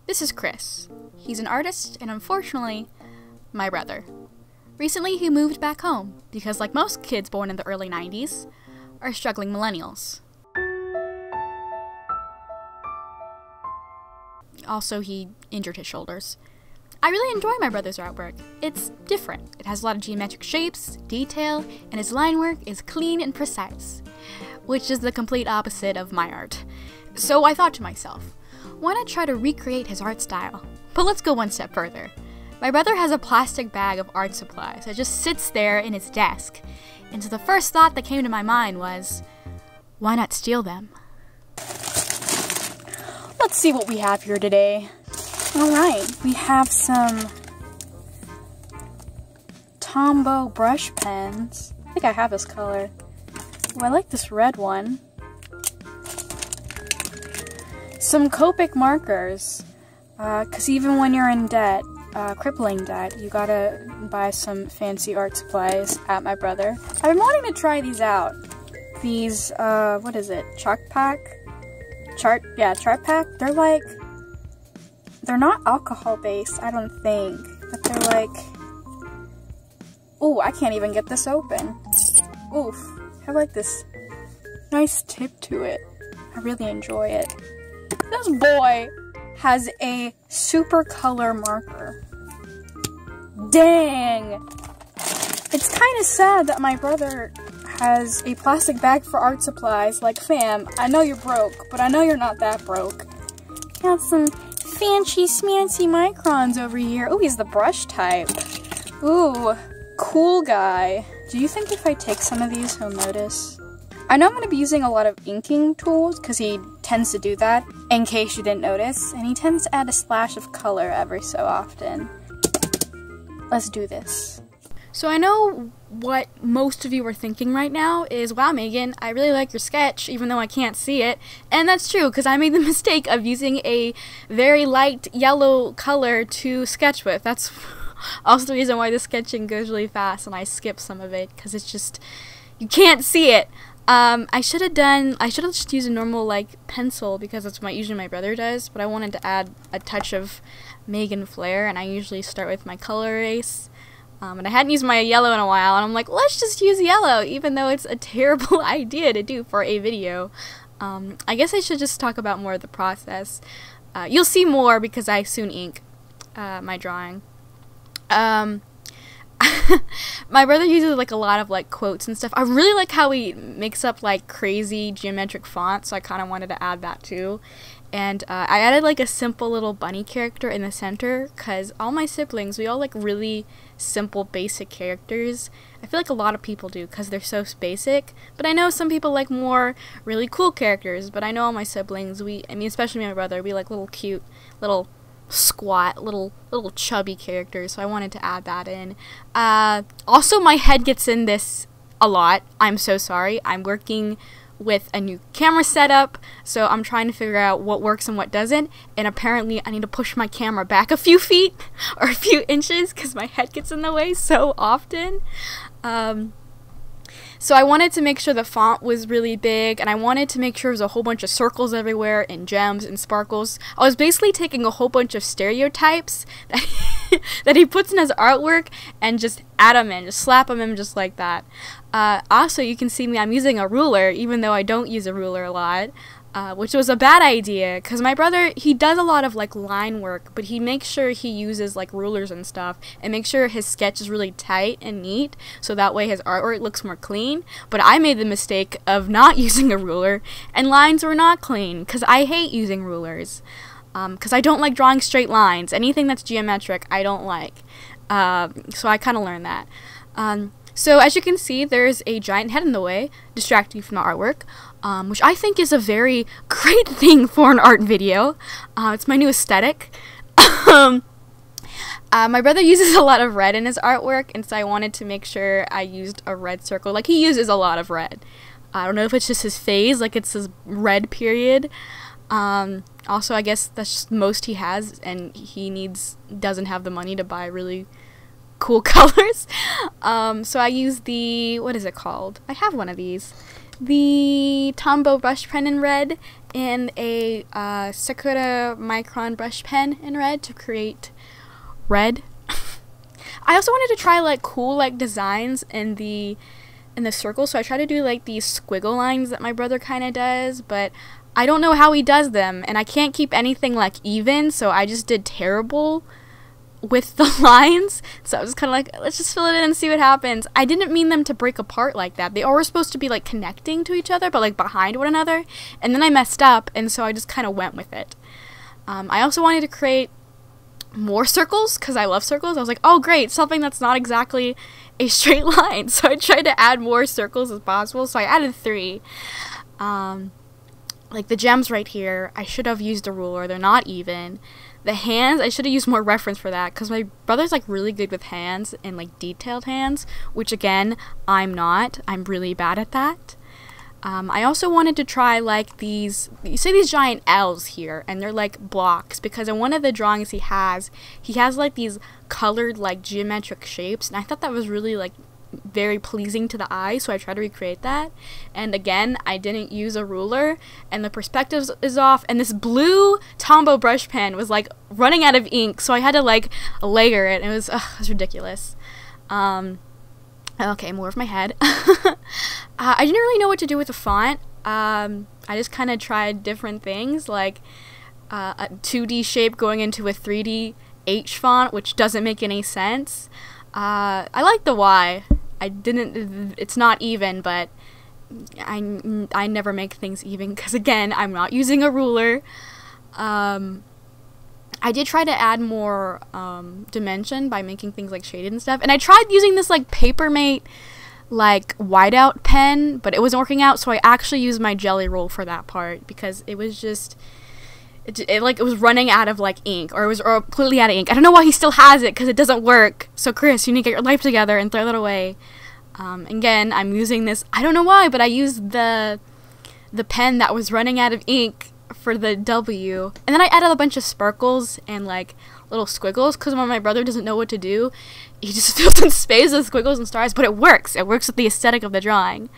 This is Chris. He's an artist and unfortunately, my brother. Recently he moved back home because like most kids born in the early 90s, are struggling millennials. Also, he injured his shoulders. I really enjoy my brother's artwork. It's different. It has a lot of geometric shapes, detail, and his line work is clean and precise, which is the complete opposite of my art. So I thought to myself, why not try to recreate his art style? But let's go one step further. My brother has a plastic bag of art supplies that just sits there in his desk, and so the first thought that came to my mind was, why not steal them? Let's see what we have here today. Alright, we have some Tombow brush pens. I think I have this color. Oh, I like this red one. Some Copic markers, because even when you're in debt, crippling debt, you gotta buy some fancy art supplies at my brother. I've been wanting to try these out. These, what is it, Chart Pack? Chart Pack? They're not alcohol based, I don't think, but they're like, ooh, I can't even get this open. Oof, I like this nice tip to it. I really enjoy it. This boy has a super color marker. Dang! It's kind of sad that my brother has a plastic bag for art supplies. Like, fam, I know you're broke, but I know you're not that broke. Got some fancy smancy microns over here. Ooh, he's the brush type. Ooh, cool guy. Do you think if I take some of these, he'll notice? I know I'm going to be using a lot of inking tools, because he tends to do that, in case you didn't notice, and he tends to add a splash of color every so often. Let's do this. So I know what most of you are thinking right now is, wow, Megan, I really like your sketch, even though I can't see it. And that's true, because I made the mistake of using a very light yellow color to sketch with. That's also the reason why the sketching goes really fast, and I skip some of it, because it's just, you can't see it. I should have just used a normal, like, pencil, because that's what usually my brother does, but I wanted to add a touch of Megan flair, and I usually start with my color erase. And I hadn't used my yellow in a while, and I'm like, let's just use yellow, even though it's a terrible idea to do for a video. I guess I should just talk about more of the process. You'll see more because I soon ink my drawing. My brother uses like a lot of like quotes and stuff. I really like how he makes up like crazy geometric fonts, so I kind of wanted to add that too. And I added like a simple little bunny character in the center, because all my siblings, we all like really simple basic characters. I feel like a lot of people do because they're so basic, but I know some people like more really cool characters. But I know all my siblings, especially my brother, we like little cute, little squat, little chubby characters, so I wanted to add that in. Also, my head gets in this a lot. I'm so sorry. I'm working with a new camera setup, so I'm trying to figure out what works and what doesn't, and apparently I need to push my camera back a few feet or a few inches because my head gets in the way so often. So I wanted to make sure the font was really big, and I wanted to make sure there was a whole bunch of circles everywhere and gems and sparkles. I was basically taking a whole bunch of stereotypes that he puts in his artwork and just add them in, just slap them in just like that. Also, you can see me, I'm using a ruler, even though I don't use a ruler a lot. Which was a bad idea, because my brother, he does a lot of like line work, but he makes sure he uses like rulers and stuff, and makes sure his sketch is really tight and neat, so that way his artwork looks more clean. But I made the mistake of not using a ruler, and lines were not clean, because I hate using rulers, because I don't like drawing straight lines. Anything that's geometric, I don't like. So I kind of learned that. So as you can see, there's a giant head in the way, distracting you from the artwork, which I think is a very great thing for an art video. It's my new aesthetic. My brother uses a lot of red in his artwork, and so I wanted to make sure I used a red circle. Like, he uses a lot of red. I don't know if it's just his phase, like it's his red period. Also, I guess that's just most he has, and he doesn't have the money to buy really cool colors. So I use the, what is it called? I have one of these. The Tombow brush pen in red, in a Sakura Micron brush pen in red to create red. I also wanted to try like cool like designs in the circle, so I tried to do like these squiggle lines that my brother kind of does, but I don't know how he does them, and I can't keep anything like even, so I just did terrible with the lines. So I was kind of like, let's just fill it in and see what happens. I didn't mean them to break apart like that. They all were supposed to be like connecting to each other, but like behind one another, and then I messed up, and so I just kind of went with it. I also wanted to create more circles because I love circles. I was like, oh great, something that's not exactly a straight line. So I tried to add more circles as possible, so I added 3. Like the gems right here, I should have used a ruler. They're not even. The hands, I should have used more reference for that, because my brother's like really good with hands and like detailed hands, which again, I'm not. I'm really bad at that. I also wanted to try like these, you see these giant L's here, and they're like blocks, because in one of the drawings he has like these colored like geometric shapes, and I thought that was really like very pleasing to the eye, so I tried to recreate that. And again, I didn't use a ruler, and the perspective is off, and this blue Tombow brush pen was like running out of ink, so I had to like layer it, and it was ridiculous. Okay, more of my head. I didn't really know what to do with the font. I just kind of tried different things, like a 2D shape going into a 3D H font, which doesn't make any sense. I like the Y. It's not even, but I never make things even, because again, I'm not using a ruler. I did try to add more dimension by making things like shaded and stuff, and I tried using this like Papermate like whiteout pen, but it wasn't working out, so I actually used my jelly roll for that part, because it was just it was running out of like ink, or it was completely out of ink. I don't know why he still has it, because it doesn't work. So Chris, you need to get your life together and throw that away. Again, I'm using this, I don't know why, but I used the pen that was running out of ink for the W, and then I added a bunch of sparkles and like little squiggles, because when my brother doesn't know what to do, he just fills in space with squiggles and stars, but it works with the aesthetic of the drawing.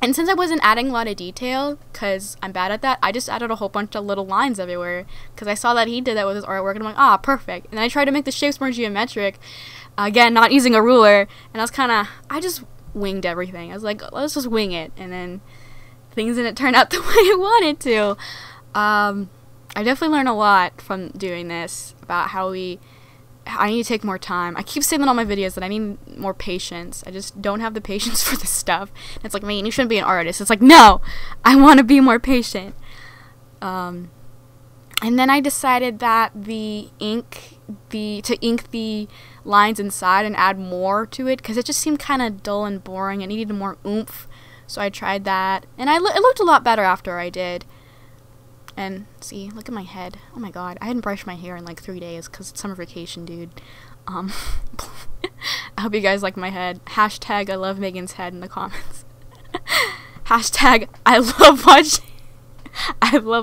And since I wasn't adding a lot of detail, because I'm bad at that, I just added a whole bunch of little lines everywhere, because I saw that he did that with his artwork, and I'm like, perfect. And I tried to make the shapes more geometric, again, not using a ruler, and I just winged everything. I was like, let's just wing it, and then things didn't turn out the way I wanted to. I definitely learned a lot from doing this, about how I need to take more time. I keep saying in all my videos that I need more patience. I just don't have the patience for this stuff. And it's like, man, you shouldn't be an artist. It's like, no, I want to be more patient. And then I decided that to ink the lines inside and add more to it, because it just seemed kind of dull and boring. It needed more oomph. So I tried that, and it looked a lot better after I did. And see, look at my head. Oh my god, I hadn't brushed my hair in like 3 days because it's summer vacation, dude. I hope you guys like my head. Hashtag I love Megan's head in the comments. Hashtag I love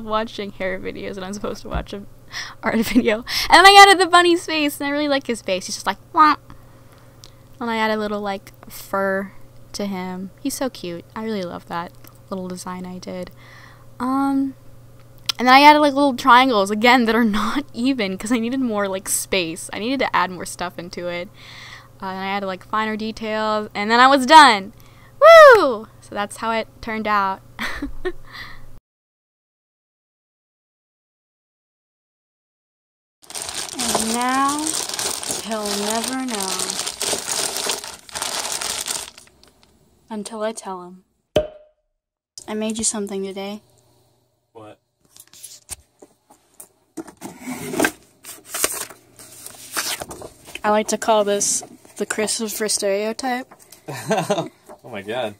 watching hair videos, and I'm supposed to watch an art video. And then I added the bunny's face, and I really like his face. He's just like, wah. And I added a little like fur to him. He's so cute. I really love that little design I did. And then I added like little triangles, again, that are not even, because I needed more like space. I needed to add more stuff into it. And I added like finer details, and then I was done. Woo! So that's how it turned out. And now he'll never know. Until I tell him. I made you something today. What? I like to call this the Christopher stereotype. Oh my god.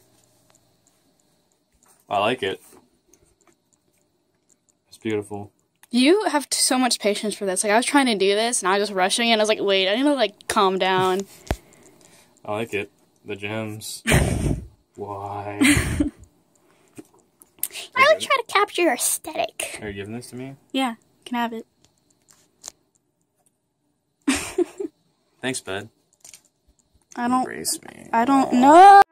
I like it. It's beautiful. You have so much patience for this. Like, I was trying to do this, and I was just rushing, and I was like, wait, I need to, like, calm down. I like it. The gems. Why? I like try to capture your aesthetic. Are you giving this to me? Yeah, you can have it. Thanks, bud. I don't... Embrace me. I don't know.